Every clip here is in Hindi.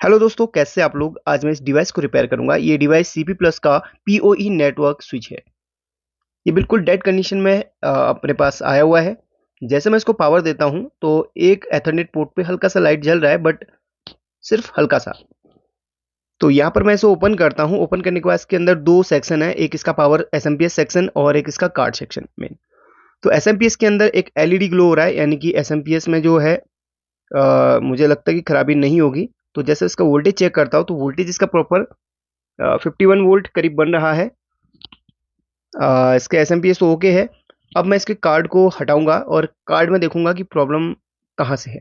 हेलो दोस्तों, कैसे आप लोग। आज मैं इस डिवाइस को रिपेयर करूंगा। ये डिवाइस सीपी प्लस का पीओई नेटवर्क स्विच है। ये बिल्कुल डेड कंडीशन में अपने पास आया हुआ है। जैसे मैं इसको पावर देता हूं तो एक एथरनेट पोर्ट पे हल्का सा लाइट जल रहा है, बट सिर्फ हल्का सा। तो यहाँ पर मैं इसे ओपन करता हूँ। ओपन करने के बाद इसके अंदर दो सेक्शन है, एक इसका पावर एसएमपीएस सेक्शन और एक इसका कार्ड सेक्शन में। तो एसएमपीएस के अंदर एक एलईडी ग्लो हो रहा है, यानी कि एसएमपीएस में जो है मुझे लगता है कि खराबी नहीं होगी। तो जैसे इसका वोल्टेज चेक करता हूँ तो वोल्टेज इसका प्रॉपर 51 वोल्ट करीब बन रहा है। इसके एसएमपीएस तो ओके है। अब मैं इसके कार्ड को हटाऊंगा और कार्ड में देखूंगा कि प्रॉब्लम कहाँ से है।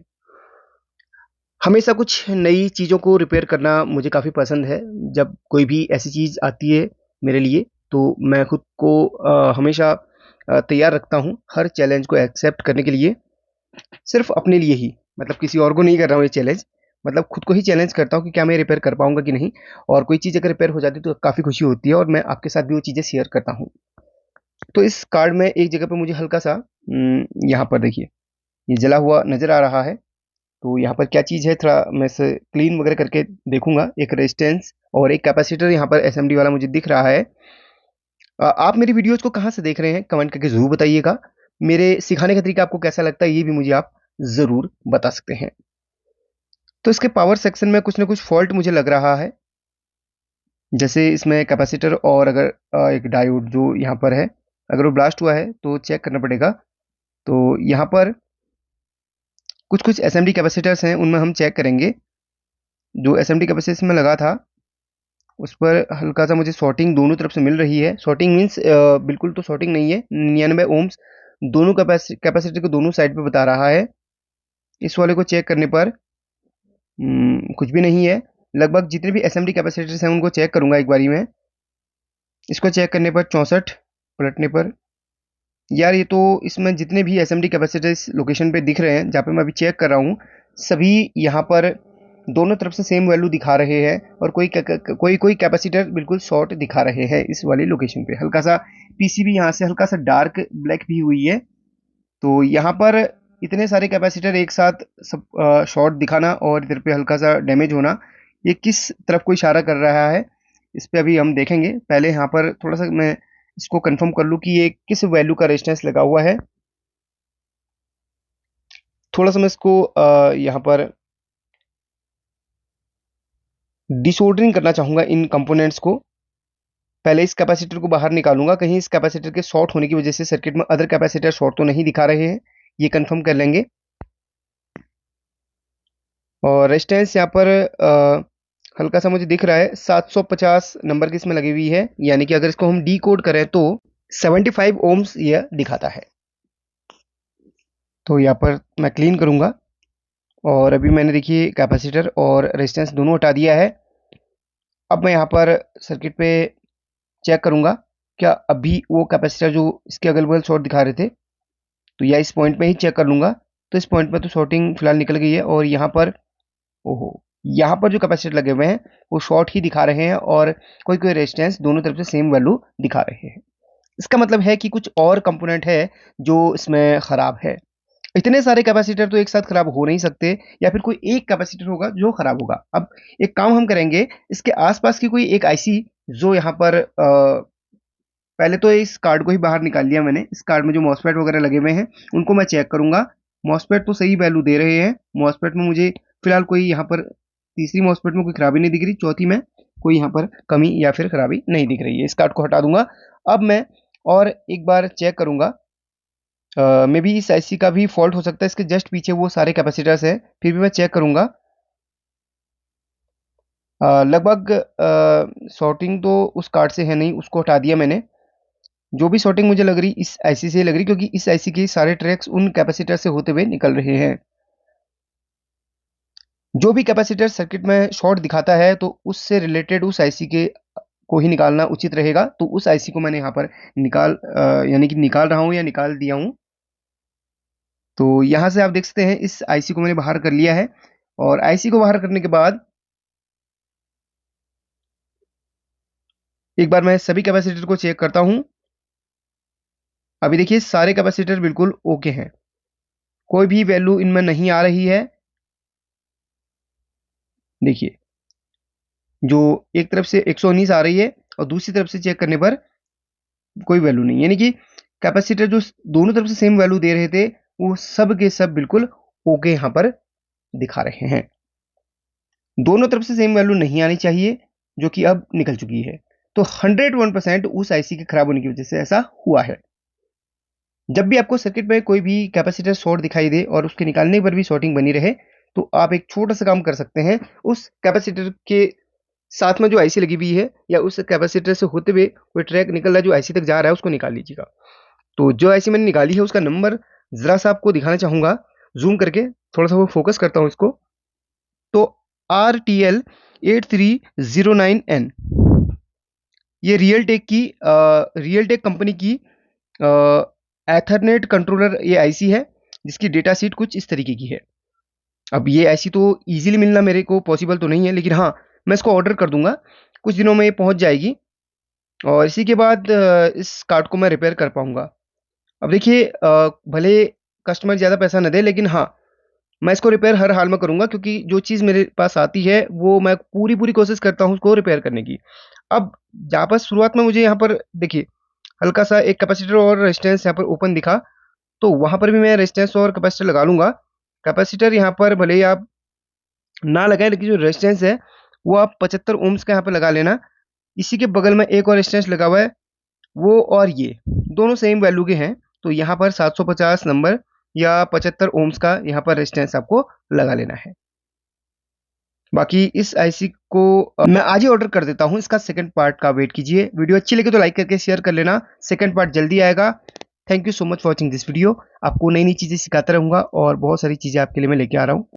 हमेशा कुछ नई चीज़ों को रिपेयर करना मुझे काफ़ी पसंद है। जब कोई भी ऐसी चीज़ आती है मेरे लिए तो मैं खुद को हमेशा तैयार रखता हूँ हर चैलेंज को एक्सेप्ट करने के लिए। सिर्फ अपने लिए ही, मतलब किसी और को नहीं कर रहा हूँ ये चैलेंज। मतलब खुद को ही चैलेंज करता हूँ कि क्या मैं रिपेयर कर पाऊंगा कि नहीं। और कोई चीज़ अगर रिपेयर हो जाती है तो काफ़ी खुशी होती है और मैं आपके साथ भी वो चीज़ें शेयर करता हूँ। तो इस कार्ड में एक जगह पे मुझे हल्का सा यहाँ पर देखिए ये जला हुआ नज़र आ रहा है। तो यहाँ पर क्या चीज़ है, थोड़ा मैं इसे क्लीन वगैरह करके देखूंगा। एक रेजिस्टेंस और एक कैपेसिटर यहाँ पर एसएमडी वाला मुझे दिख रहा है। आप मेरी वीडियोज़ को कहाँ से देख रहे हैं कमेंट करके ज़रूर बताइएगा। मेरे सिखाने का तरीका आपको कैसा लगता है ये भी मुझे आप ज़रूर बता सकते हैं। तो इसके पावर सेक्शन में कुछ ना कुछ फॉल्ट मुझे लग रहा है। जैसे इसमें कैपेसिटर और अगर एक डायोड जो यहाँ पर है, अगर वो ब्लास्ट हुआ है तो चेक करना पड़ेगा। तो यहाँ पर कुछ कुछ एसएमडी कैपेसिटर्स हैं, उनमें हम चेक करेंगे। जो एसएमडी कैपेसिटर में लगा था उस पर हल्का सा मुझे शॉर्टिंग दोनों तरफ से मिल रही है। शॉर्टिंग मीन्स बिल्कुल तो शॉर्टिंग नहीं है, 99 ओम्स दोनों कैपेसिटर को दोनों साइड पे बता रहा है। इस वाले को चेक करने पर कुछ भी नहीं है। लगभग जितने भी एसएमडी कैपेसिटर्स हैं उनको चेक करूंगा एक बारी में। इसको चेक करने पर 64, पलटने पर यार ये तो इसमें जितने भी एसएमडी कैपेसिटर इस लोकेशन पे दिख रहे हैं जहाँ पे मैं अभी चेक कर रहा हूँ, सभी यहाँ पर दोनों तरफ से सेम वैल्यू दिखा रहे हैं। और कोई कोई कैपेसिटर बिल्कुल शॉर्ट दिखा रहे हैं इस वाली लोकेशन पे। हल्का सा पीसीबी यहाँ से हल्का सा डार्क ब्लैक भी हुई है। तो यहाँ पर इतने सारे कैपेसिटर एक साथ सब शॉर्ट दिखाना और इधर पे हल्का सा डैमेज होना, ये किस तरफ को इशारा कर रहा है इस पे अभी हम देखेंगे। पहले यहाँ पर थोड़ा सा मैं इसको कंफर्म कर लूँ कि ये किस वैल्यू का रेजिस्टेंस लगा हुआ है। थोड़ा सा मैं इसको यहाँ पर डिसऑर्डरिंग करना चाहूँगा इन कंपोनेंट्स को। पहले इस कैपेसिटर को बाहर निकालूंगा, कहीं इस कैपेसिटर के शॉर्ट होने की वजह से सर्किट में अदर कैपेसिटर शॉर्ट तो नहीं दिखा रहे हैं, ये कंफर्म कर लेंगे। और रेजिस्टेंस यहाँ पर हल्का सा मुझे दिख रहा है 750 नंबर की इसमें लगी हुई है, यानी कि अगर इसको हम डी कोड करें तो 75 ओम्स यह दिखाता है। तो यहाँ पर मैं क्लीन करूँगा और अभी मैंने देखिए कैपेसिटर और रेजिस्टेंस दोनों हटा दिया है। अब मैं यहाँ पर सर्किट पे चेक करूँगा क्या अभी वो कैपेसिटर जो इसके अगल बगल शॉर्ट दिखा रहे थे, तो या इस पॉइंट में ही चेक कर लूँगा। तो इस पॉइंट पर तो शॉर्टिंग फिलहाल निकल गई है और यहाँ पर ओहो, यहाँ पर जो कैपेसिटर लगे हुए हैं वो शॉर्ट ही दिखा रहे हैं और कोई कोई रेजिस्टेंस दोनों तरफ से सेम वैल्यू दिखा रहे हैं। इसका मतलब है कि कुछ और कंपोनेंट है जो इसमें खराब है। इतने सारे कैपेसिटर तो एक साथ खराब हो नहीं सकते, या फिर कोई एक कैपेसिटर होगा जो खराब होगा। अब एक काम हम करेंगे, इसके आसपास की कोई एक आईसी जो यहाँ पर पहले तो इस कार्ड को ही बाहर निकाल लिया मैंने। इस कार्ड में जो मॉसफेट वगैरह लगे हुए हैं उनको मैं चेक करूंगा। मॉसफेट तो सही वैल्यू दे रहे हैं। मॉसफेट में मुझे फिलहाल कोई यहाँ पर तीसरी मॉसफेट में कोई खराबी नहीं दिख रही, चौथी में कोई यहाँ पर कमी या फिर खराबी नहीं दिख रही है। इस कार्ड को हटा दूंगा। अब मैं और एक बार चेक करूंगा। मे बी इस आईसी का भी फॉल्ट हो सकता है, इसके जस्ट पीछे वो सारे कैपेसिटर्स हैं, फिर भी मैं चेक करूंगा। लगभग सॉर्टिंग तो उस कार्ड से है नहीं, उसको हटा दिया मैंने। जो भी सॉर्टिंग मुझे लग रही इस आईसी से लग रही, क्योंकि इस आईसी के सारे ट्रैक्स उन कैपेसिटर से होते हुए निकल रहे हैं। जो भी कैपेसिटर सर्किट में शॉर्ट दिखाता है तो उससे रिलेटेड उस आईसी के को ही निकालना उचित रहेगा। तो उस आईसी को मैंने यहाँ पर यानी कि निकाल रहा हूँ या निकाल दिया हूँ। तो यहाँ से आप देख सकते हैं इस आईसी को मैंने बाहर कर लिया है। और आईसी को बाहर करने के बाद एक बार मैं सभी कैपेसिटर को चेक करता हूँ। अभी देखिए सारे कैपेसिटर बिल्कुल ओके हैं, कोई भी वैल्यू इनमें नहीं आ रही है। देखिए जो एक तरफ से 119 आ रही है और दूसरी तरफ से चेक करने पर कोई वैल्यू नहीं, यानी कि कैपेसिटर जो दोनों तरफ से सेम वैल्यू दे रहे थे वो सब के सब बिल्कुल ओके यहाँ पर दिखा रहे हैं। दोनों तरफ से सेम वैल्यू नहीं आनी चाहिए, जो कि अब निकल चुकी है। तो 101% उस आईसी के खराब होने की वजह से ऐसा हुआ है। जब भी आपको सर्किट में कोई भी कैपेसिटर शॉर्ट दिखाई दे और उसके निकालने पर भी शॉर्टिंग बनी रहे, तो आप एक छोटा सा काम कर सकते हैं। उस कैपेसिटर के साथ में जो आईसी लगी हुई है या उस कैपेसिटर से होते हुए कोई ट्रैक निकल रहा है जो आईसी तक जा रहा है, उसको निकाल लीजिएगा। तो जो आईसी मैंने निकाली है उसका नंबर जरा सा आपको दिखाना चाहूंगा, जूम करके थोड़ा सा वो फोकस करता हूं इसको। तो RTL 8309N, ये रियल टेक कंपनी की एथरनेट कंट्रोलर ये आईसी है, जिसकी डेटा शीट कुछ इस तरीके की है। अब ये आईसी तो इजीली मिलना मेरे को पॉसिबल तो नहीं है, लेकिन हाँ मैं इसको ऑर्डर कर दूंगा, कुछ दिनों में ये पहुंच जाएगी और इसी के बाद इस कार्ड को मैं रिपेयर कर पाऊंगा। अब देखिए, भले कस्टमर ज़्यादा पैसा न दे, लेकिन हाँ मैं इसको रिपेयर हर हाल में करूंगा, क्योंकि जो चीज़ मेरे पास आती है वो मैं पूरी पूरी कोशिश करता हूँ उसको रिपेयर करने की। अब जहाँ पर शुरुआत में मुझे यहाँ पर देखिए हल्का सा एक कैपेसिटर और रेजिस्टेंस यहाँ पर ओपन दिखा, तो वहाँ पर भी मैं रेजिस्टेंस और कैपेसिटर लगा लूंगा। कैपेसिटर यहाँ पर भले ही आप ना लगाएं, लेकिन जो रेजिस्टेंस है वो आप 75 ओम्स का यहाँ पर लगा लेना। इसी के बगल में एक और रेजिस्टेंस लगा हुआ है, वो और ये दोनों सेम वैल्यू के हैं, तो यहाँ पर 750 नंबर या 75 ओम्स का यहाँ पर रेजिस्टेंस आपको लगा लेना है। बाकी इस आईसी को मैं आज ही ऑर्डर कर देता हूँ, इसका सेकंड पार्ट का वेट कीजिए। वीडियो अच्छी लगे तो लाइक करके शेयर कर लेना, सेकंड पार्ट जल्दी आएगा। Thank you so much for watching this video. आपको नई नई चीज़ें सिखाता रहूँगा और बहुत सारी चीज़ें आपके लिए मैं लेके आ रहा हूँ।